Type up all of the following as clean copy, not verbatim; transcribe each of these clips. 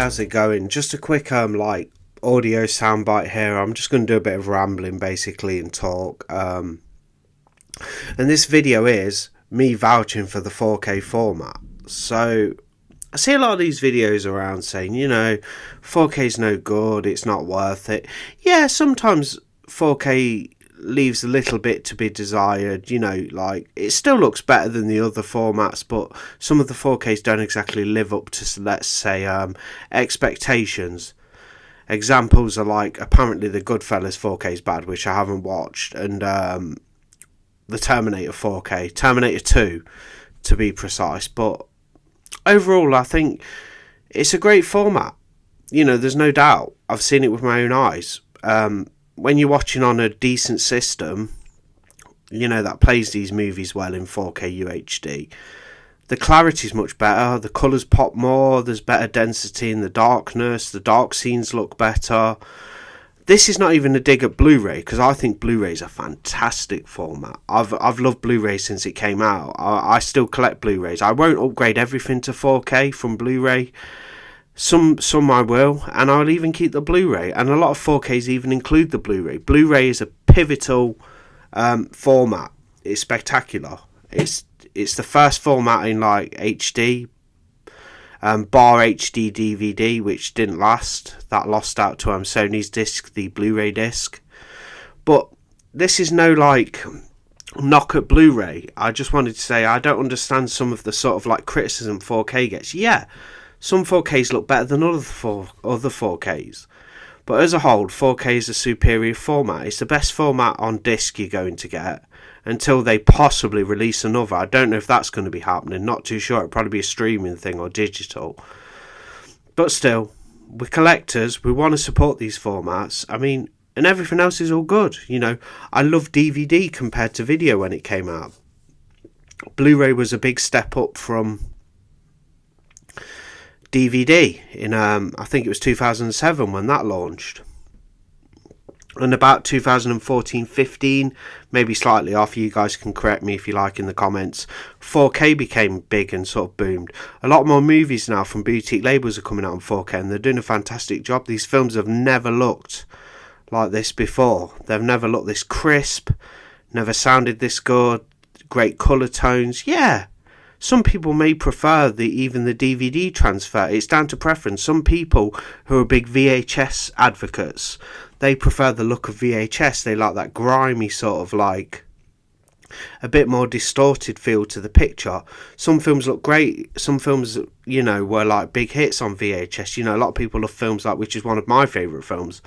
how's it going? Just a quick like audio soundbite here. I'm just going to do a bit of rambling basically and talk. And this video is me vouching for the 4K format. So I see a lot of these videos around saying, 4K is no good, it's not worth it. Yeah, sometimes 4K leaves a little bit to be desired, like it still looks better than the other formats, but some of the 4Ks don't exactly live up to, let's say, expectations. Examples are like, apparently the Goodfellas 4K is bad, which I haven't watched, and the Terminator 4K, Terminator 2 to be precise. But overall I think it's a great format. There's no doubt. I've seen it with my own eyes. When you're watching on a decent system, that plays these movies well in 4K UHD, the clarity's much better, the colours pop more, there's better density in the darkness, the dark scenes look better. This is not even a dig at Blu-ray, because I think Blu-ray is a fantastic format. I've loved Blu-ray since it came out. I still collect Blu-rays. I won't upgrade everything to 4K from Blu-ray. Some I will, and I'll even keep the Blu-ray, and a lot of 4Ks even include the Blu-ray. Blu-ray is a pivotal format. It's spectacular. It's the first format in like HD, bar HD DVD, which didn't last. That lost out to Sony's disc, the Blu-ray disc. But this is no like knock at Blu-ray. I just wanted to say I don't understand some of the sort of like criticism 4K gets. Yeah, some 4Ks look better than other 4Ks. But as a whole, 4K is a superior format. It's the best format on disc you're going to get until they possibly release another. I don't know if that's going to be happening. Not too sure. It'll probably be a streaming thing or digital. But still, we're collectors. We want to support these formats. I mean, and everything else is all good. I love DVD compared to video when it came out. Blu-ray was a big step up from DVD in I think it was 2007 when that launched, and about 2014-15, maybe slightly off, you guys can correct me if you like in the comments, 4K became big and sort of boomed. A lot more movies now from boutique labels are coming out on 4K, and they're doing a fantastic job. These films have never looked like this before. They've never looked this crisp, never sounded this good, great colour tones. Yeah, some people may prefer even the DVD transfer. It's down to preference. Some people who are big VHS advocates, they prefer the look of VHS. They like that grimy sort of like a bit more distorted feel to the picture. Some films look great. Some films, were like big hits on VHS. A lot of people love films like, which is one of my favourite films,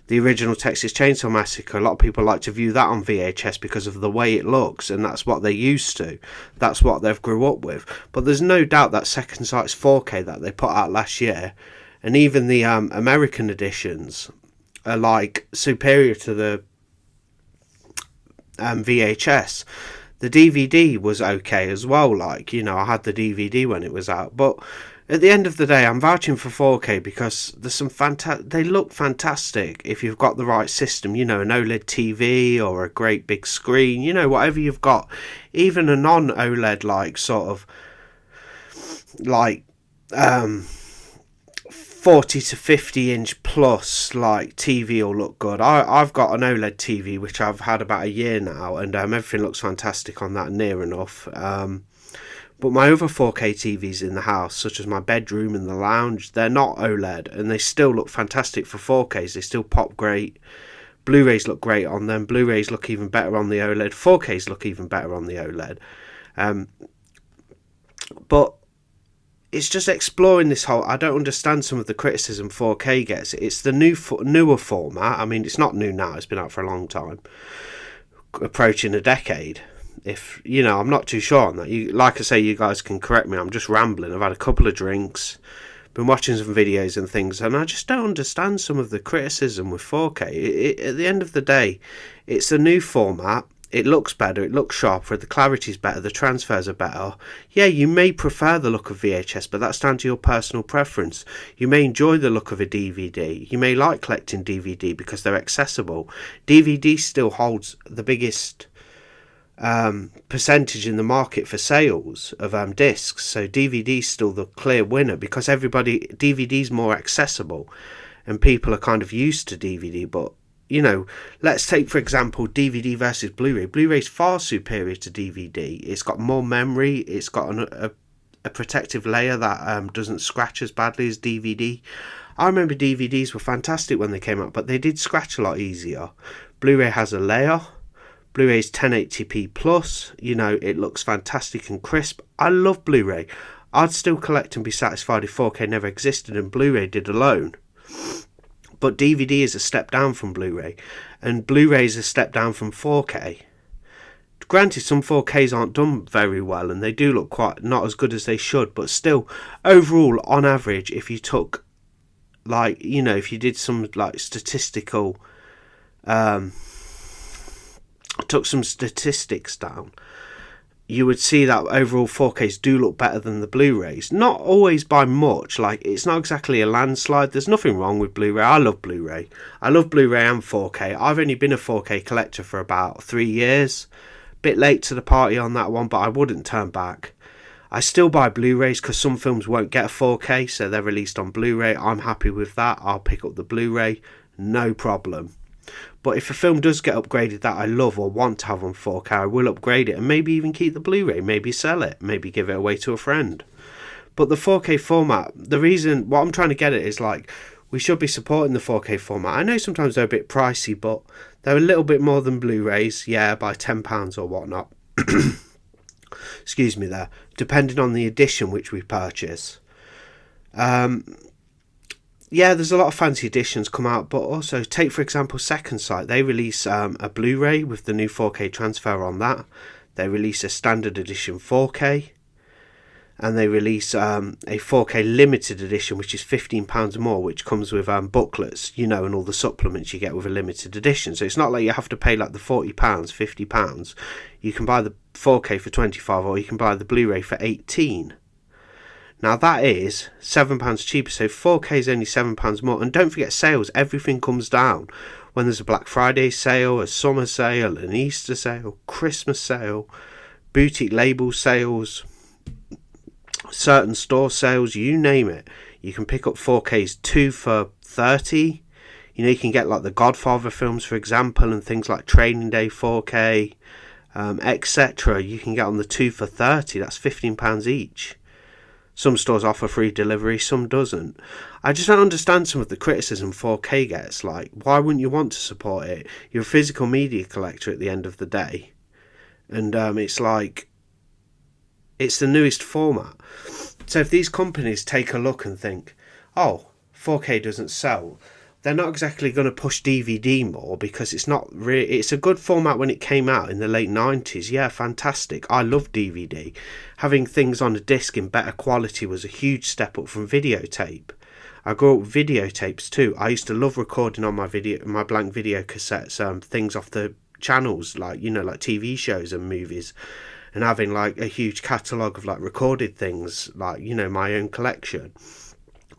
the original Texas Chainsaw Massacre. A lot of people like to view that on VHS because of the way it looks, and that's what they're used to. That's what they've grew up with. But there's no doubt that Second Sight's 4K that they put out last year, and even the American editions, are like superior to the VHS. The DVD was okay as well. Like, I had the DVD when it was out, but at the end of the day, I'm vouching for 4K because there's some they look fantastic if you've got the right system, an OLED TV or a great big screen, whatever you've got. Even a non-OLED, like, sort of, like, 40 to 50 inch plus, like, TV will look good. I've got an OLED TV, which I've had about a year now, and everything looks fantastic on that, near enough. But my other 4K TVs in the house, such as my bedroom and the lounge, they're not OLED, and they still look fantastic for 4Ks. They still pop great. Blu-rays look great on them. Blu-rays look even better on the OLED. 4Ks look even better on the OLED. But it's just exploring this whole... I don't understand some of the criticism 4K gets. It's the newer format. I mean, it's not new now. It's been out for a long time. Approaching a decade. If I'm not too sure on that. Like I say, you guys can correct me. I'm just rambling. I've had a couple of drinks, been watching some videos and things, and I just don't understand some of the criticism with 4K. At the end of the day, it's a new format. It looks better. It looks sharper. The clarity's better. The transfers are better. Yeah, you may prefer the look of VHS, but that's down to your personal preference. You may enjoy the look of a DVD. You may like collecting DVD because they're accessible. DVD still holds the biggest percentage in the market for sales of discs. So DVD's still the clear winner because DVD's more accessible and people are kind of used to DVD. But let's take for example DVD versus Blu-ray. Blu-ray's far superior to DVD. It's got more memory. It's got a protective layer that doesn't scratch as badly as DVD. I remember DVDs were fantastic when they came out, but they did scratch a lot easier. Blu-ray has a layer. Blu-ray's 1080p plus. It looks fantastic and crisp. I love Blu-ray. I'd still collect and be satisfied if 4K never existed and Blu-ray did alone. But DVD is a step down from Blu-ray, and Blu-ray is a step down from 4K. Granted, some 4Ks aren't done very well, and they do look quite not as good as they should, but still, overall, on average, if you took, if you did some, statistical, took some statistics down, you would see that overall 4Ks do look better than the Blu-rays. Not always by much, it's not exactly a landslide. There's nothing wrong with Blu-ray. I love Blu-ray. I love Blu-ray and 4K. I've only been a 4K collector for about 3 years. Bit late to the party on that one, but I wouldn't turn back. I still buy Blu-rays because some films won't get a 4K, so they're released on Blu-ray. I'm happy with that. I'll pick up the Blu-ray, no problem. But if a film does get upgraded that I love or want to have on 4K, I will upgrade it and maybe even keep the Blu-ray, maybe sell it, maybe give it away to a friend. But the 4K format, what I'm trying to get at is we should be supporting the 4K format. I know sometimes they're a bit pricey, but they're a little bit more than Blu-rays, by £10 or whatnot. Excuse me there, depending on the edition which we purchase. There's a lot of fancy editions come out, but also take for example Second Sight. They release a Blu-ray with the new 4K transfer on that. They release a standard edition 4K, and they release a 4K limited edition, which is £15 more, which comes with booklets, and all the supplements you get with a limited edition. So it's not like you have to pay the £40, £50. You can buy the 4K for £25, or you can buy the Blu-ray for £18. Now that is £7 cheaper, so 4K is only £7 more. And don't forget sales, everything comes down. When there's a Black Friday sale, a summer sale, an Easter sale, Christmas sale, boutique label sales, certain store sales, you name it. You can pick up 4Ks 2 for £30. You can get the Godfather films, for example, and things like Training Day 4K, etc. You can get on the 2 for £30. That's £15 each. Some stores offer free delivery, some doesn't. I just don't understand some of the criticism 4K gets. Why wouldn't you want to support it? You're a physical media collector at the end of the day. And it's the newest format. So if these companies take a look and think, 4K doesn't sell, they're not exactly going to push DVD more, because it's a good format when it came out in the late 90s. Yeah, fantastic. I love DVD. Having things on a disc in better quality was a huge step up from videotape. I grew up with videotapes too. I used to love recording on my blank video cassettes, things off the channels, like TV shows and movies, and having a huge catalogue of recorded things, my own collection.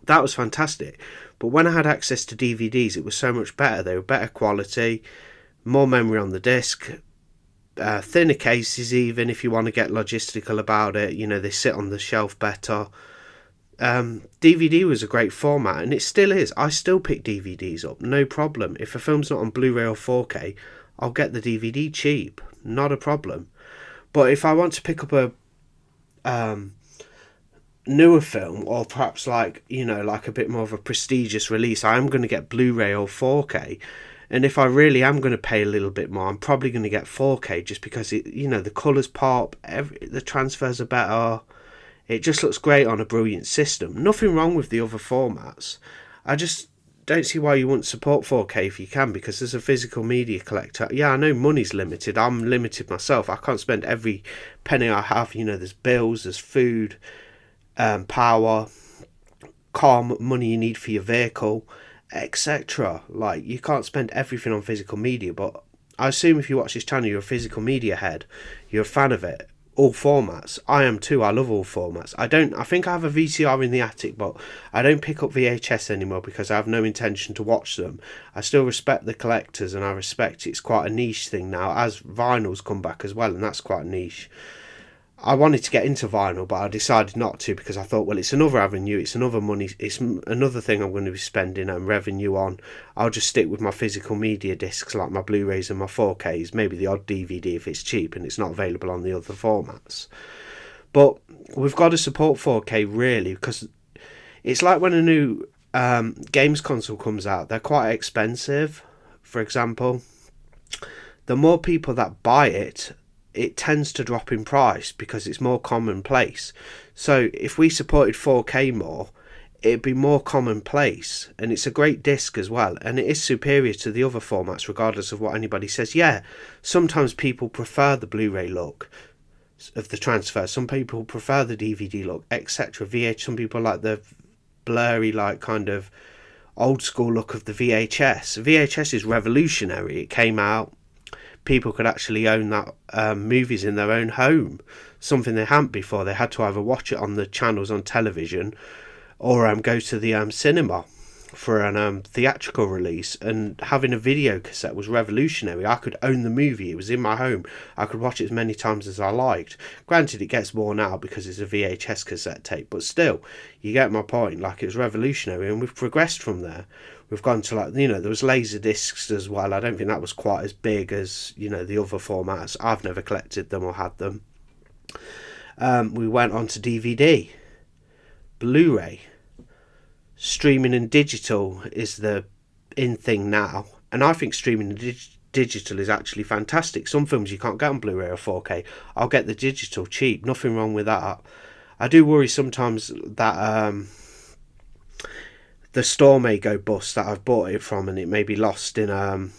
That was fantastic. But when I had access to DVDs, it was so much better. They were better quality, more memory on the disc, thinner cases even, if you want to get logistical about it. They sit on the shelf better. DVD was a great format, and it still is. I still pick DVDs up, no problem. If a film's not on Blu-ray or 4K, I'll get the DVD cheap, not a problem. But if I want to pick up a newer film, or perhaps a bit more of a prestigious release, I am going to get Blu-ray or 4K. And if I really am going to pay a little bit more, I'm probably going to get 4K, just because the colours pop, the transfers are better. It just looks great on a brilliant system. Nothing wrong with the other formats. I just don't see why you wouldn't support 4K if you can, because as a physical media collector, I know money's limited. I'm limited myself. I can't spend every penny I have. There's bills, there's food, power, money you need for your vehicle, etc. You can't spend everything on physical media. But I assume if you watch this channel, you're a physical media head. You're a fan of it. all formats. I am too. I love all formats. I think I have a VCR in the attic, but I don't pick up VHS anymore because I have no intention to watch them. I still respect the collectors, and I respect it's quite a niche thing now, as vinyls come back as well, and that's quite niche. I wanted to get into vinyl, but I decided not to because I thought, well, it's another avenue, it's another money, it's another thing I'm going to be spending revenue on. I'll just stick with my physical media discs like my Blu-rays and my 4Ks, maybe the odd DVD if it's cheap and it's not available on the other formats. But we've got to support 4K really, because it's like when a new games console comes out, they're quite expensive. For example, the more people that buy it, it tends to drop in price because it's more commonplace. So if we supported 4K more, it'd be more commonplace, and it's a great disc as well, and it is superior to the other formats regardless of what anybody says. Yeah, sometimes people prefer the Blu-ray look of the transfer, some people prefer the DVD look, etc. Some people like the blurry, like kind of old school look of the VHS is revolutionary. It came out, people could actually own that movies in their own home, something they hadn't before. They had to either watch it on the channels on television or go to the cinema for an theatrical release. And having a video cassette was revolutionary. I could own the movie, it was in my home, I could watch it as many times as I liked. Granted, it gets more now because it's a VHS cassette tape, but still, you get my point. Like, it was revolutionary, and we've progressed from there. We've gone to, like, there was laser discs as well. I don't think that was quite as big as the other formats. I've never collected them or had them. We went on to DVD, Blu-ray, streaming and digital is the in thing now, and I think streaming and digital is actually fantastic. Some films you can't get on Blu-ray or 4K. I'll get the digital cheap, nothing wrong with that. I do worry sometimes that the store may go bust that I've bought it from, and it may be lost in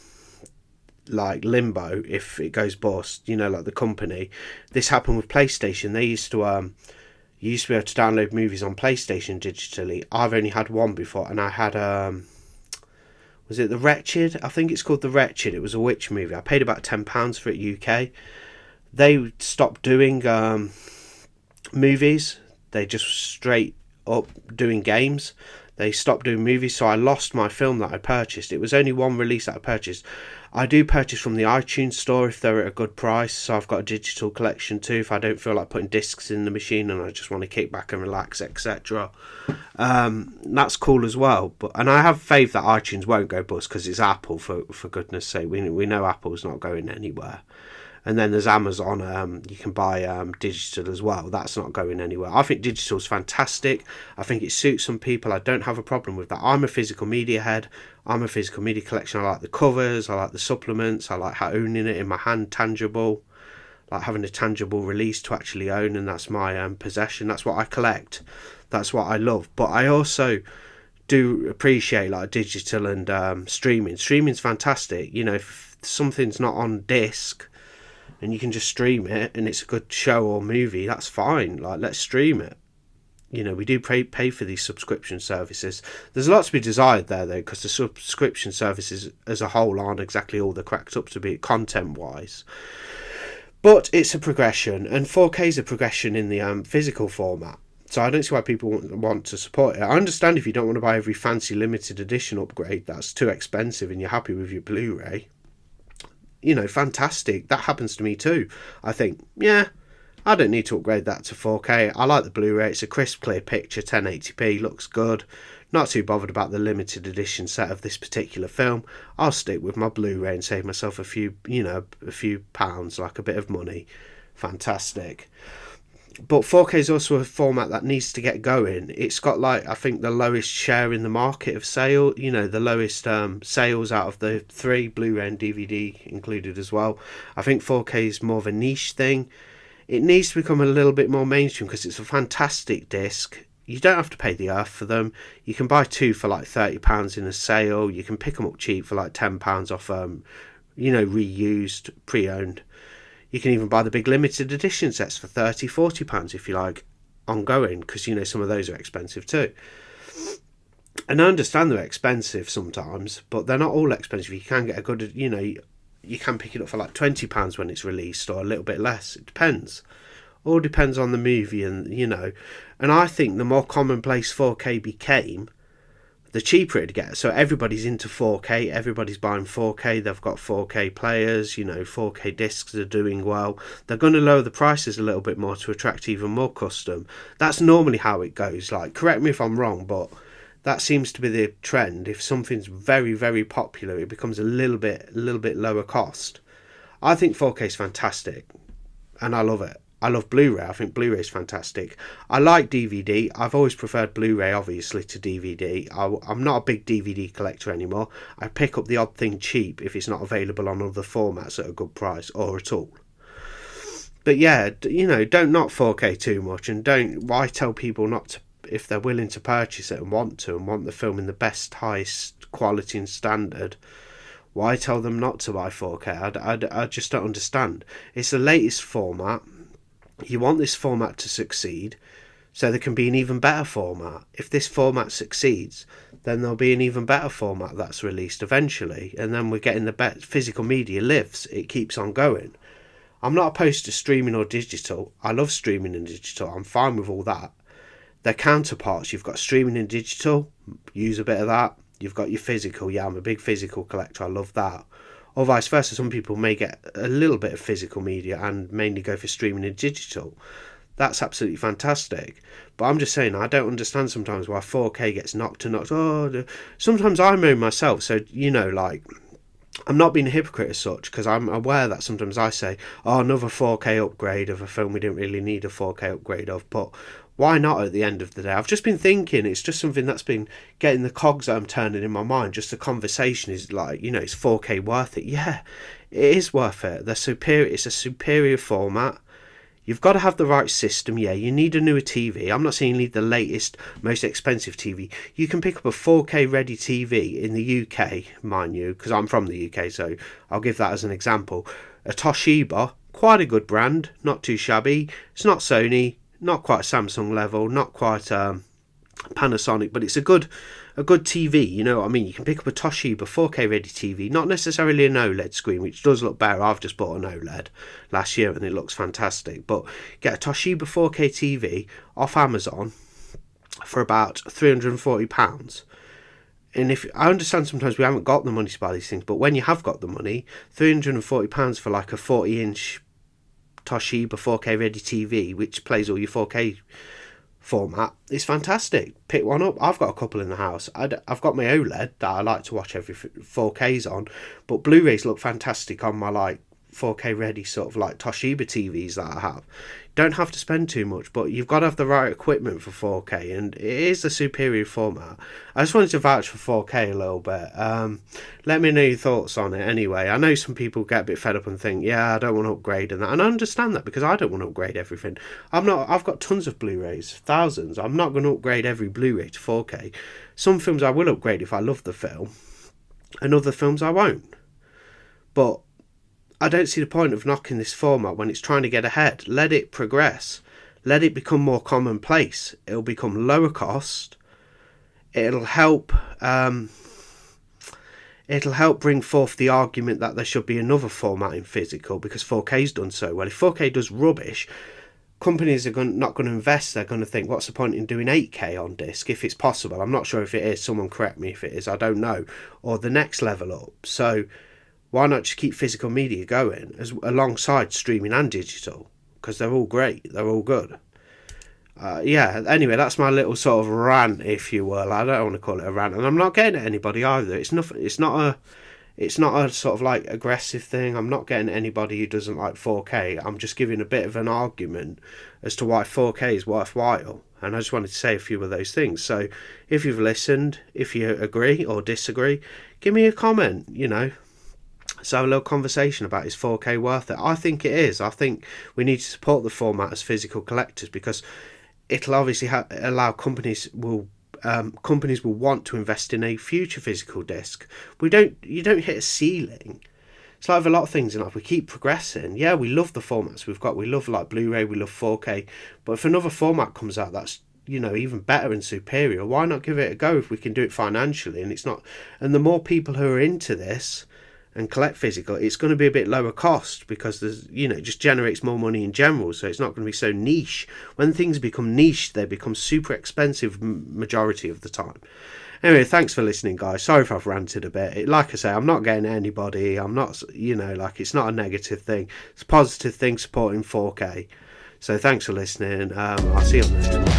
like limbo if it goes bust, like the company. This happened with PlayStation. They used to you used to be able to download movies on PlayStation digitally. I've only had one before, and I had was it The Wretched? I think it's called The Wretched. It was a witch movie. I paid about £10 for it UK. They stopped doing movies. They just straight up doing games. They stopped doing movies, so I lost my film that I purchased. It was only one release that I purchased. I do purchase from the iTunes store if they're at a good price, so I've got a digital collection too if I don't feel like putting discs in the machine and I just want to kick back and relax, etc. That's cool as well. And I have faith that iTunes won't go bust because it's Apple, for goodness sake. We know Apple's not going anywhere. And then there's Amazon, you can buy digital as well. That's not going anywhere. I think digital's fantastic. I think it suits some people. I don't have a problem with that. I'm a physical media head. I'm a physical media collection. I like the covers. I like the supplements. I like owning it in my hand, tangible. Like having a tangible release to actually own, and that's my possession. That's what I collect. That's what I love. But I also do appreciate like digital and streaming. Streaming's fantastic. If something's not on disc and you can just stream it and it's a good show or movie, that's fine. Like, let's stream it. We do pay for these subscription services. There's a lot to be desired there though, because the subscription services as a whole aren't exactly all they're cracked up to be content wise. But it's a progression, and 4K is a progression in the physical format. So I don't see why people want to support it. I understand if you don't want to buy every fancy limited edition upgrade that's too expensive and you're happy with your Blu-ray. Fantastic. That happens to me too. I think, yeah, I don't need to upgrade that to 4K. I like the Blu-ray. It's a crisp, clear picture, 1080p, looks good. Not too bothered about the limited edition set of this particular film. I'll stick with my Blu-ray and save myself a few pounds, like a bit of money. Fantastic. But 4K is also a format that needs to get going. It's got, like, I think the lowest share in the market of sale, the lowest sales out of the three, Blu-ray and DVD included as well. I think 4K is more of a niche thing. It needs to become a little bit more mainstream because it's a fantastic disc. You don't have to pay the earth for them. You can buy two for like £30 in a sale. You can pick them up cheap for like £10 off, reused, pre-owned. You can even buy the big limited edition sets for £30-40 if you like, ongoing, because some of those are expensive too. And I understand they're expensive sometimes, but they're not all expensive. You can get a good, you can pick it up for like £20 when it's released, or a little bit less. It depends All depends on the movie, and and I think the more commonplace 4K became, the cheaper it'd get. So everybody's into 4K, everybody's buying 4K, they've got 4K players, 4K discs are doing well. They're going to lower the prices a little bit more to attract even more custom. That's normally how it goes. Like, correct me if I'm wrong, but that seems to be the trend. If something's very, very popular, it becomes a little bit lower cost. I think 4K is fantastic, and I love it. I love Blu-ray. I think Blu-ray is fantastic. I like DVD. I've always preferred Blu-ray, obviously, to DVD. I'm not a big DVD collector anymore. I pick up the odd thing cheap if it's not available on other formats at a good price or at all. But yeah, don't knock 4K too much, and why tell people not to, if they're willing to purchase it and want the film in the best, highest quality and standard. Why tell them not to buy 4K? I just don't understand. It's the latest format. You want this format to succeed, so there can be an even better format. If this format succeeds, then there'll be an even better format that's released eventually, and then we're getting the best. Physical media lives, it keeps on going. I'm not opposed to streaming or digital. I love streaming and digital. I'm fine with all that. They're counterparts. You've got streaming and digital, use a bit of that. You've got your physical. Yeah, I'm a big physical collector. I love that. Or vice versa, some people may get a little bit of physical media and mainly go for streaming and digital. That's absolutely fantastic. But I'm just saying, I don't understand sometimes why 4K gets knocked. Oh, sometimes I moan myself. So, I'm not being a hypocrite as such, because I'm aware that sometimes I say, oh, another 4K upgrade of a film we didn't really need a 4K upgrade of. But why not at the end of the day? I've just been thinking, it's just something that's been getting the cogs that I'm turning in my mind. Just the conversation is like, is 4K worth it? Yeah, it is worth it. They're superior. It's a superior format. You've got to have the right system. Yeah, you need a newer TV. I'm not saying you need the latest, most expensive TV. You can pick up a 4K ready TV in the UK, mind you, because I'm from the UK, so I'll give that as an example. A Toshiba, quite a good brand, not too shabby. It's not Sony, not quite Samsung level, not quite Panasonic, but it's a good TV, you know what I mean? You can pick up a Toshiba 4K ready TV, not necessarily an OLED screen, which does look better. I've just bought an OLED last year and it looks fantastic, but get a Toshiba 4K TV off Amazon for about £340. And if I understand sometimes we haven't got the money to buy these things, but when you have got the money, £340 for like a 40-inch Toshiba 4K ready TV, which plays all your 4K format, is fantastic. Pick one up. I've got a couple in the house. I've got my OLED that I like to watch every 4Ks on, but Blu-rays look fantastic on my 4K ready sort of Toshiba TVs that I have. Don't have to spend too much, but you've got to have the right equipment for 4K, and it is the superior format. I just wanted to vouch for 4K a little bit. Let me know your thoughts on it anyway. I know some people get a bit fed up and think, yeah, I don't want to upgrade and that, and I understand that because I don't want to upgrade everything. I've got tons of Blu-rays, thousands. I'm not going to upgrade every Blu-ray to 4K. Some films I will upgrade if I love the film, and other films I won't. But I don't see the point of knocking this format when it's trying to get ahead. Let it progress. Let it become more commonplace. It'll become lower cost. It'll help bring forth the argument that there should be another format in physical, because 4K's done so well. If 4K does rubbish, companies are not going to invest. They're going to think, what's the point in doing 8K on disc if it's possible? I'm not sure if it is. Someone correct me if it is. I don't know. Or the next level up. So why not just keep physical media going alongside streaming and digital? Because they're all great. They're all good. Anyway, that's my little sort of rant, if you will. I don't want to call it a rant, and I'm not getting at anybody either. It's not a sort of aggressive thing. I'm not getting at anybody who doesn't like 4K. I'm just giving a bit of an argument as to why 4K is worthwhile. And I just wanted to say a few of those things. So if you've listened, if you agree or disagree, give me a comment, Let's have a little conversation about, is 4K worth it? I think it is. I think we need to support the format as physical collectors, because it'll obviously allow companies will want to invest in a future physical disc. You don't hit a ceiling. It's like with a lot of things in life, we keep progressing. Yeah, we love the formats we've got. We love Blu-ray, we love 4K. But if another format comes out that's even better and superior, why not give it a go if we can do it financially? And the more people who are into this, and collect physical, it's going to be a bit lower cost, because there's, you know, it just generates more money in general, so it's not going to be so niche. When things become niche, they become super expensive majority of the time. Anyway, thanks for listening, guys. Sorry if I've ranted a bit. Like I say, I'm not getting anybody. I'm not, you know, like, it's not a negative thing. It's a positive thing, supporting 4K. So thanks for listening. I'll see you on the next one.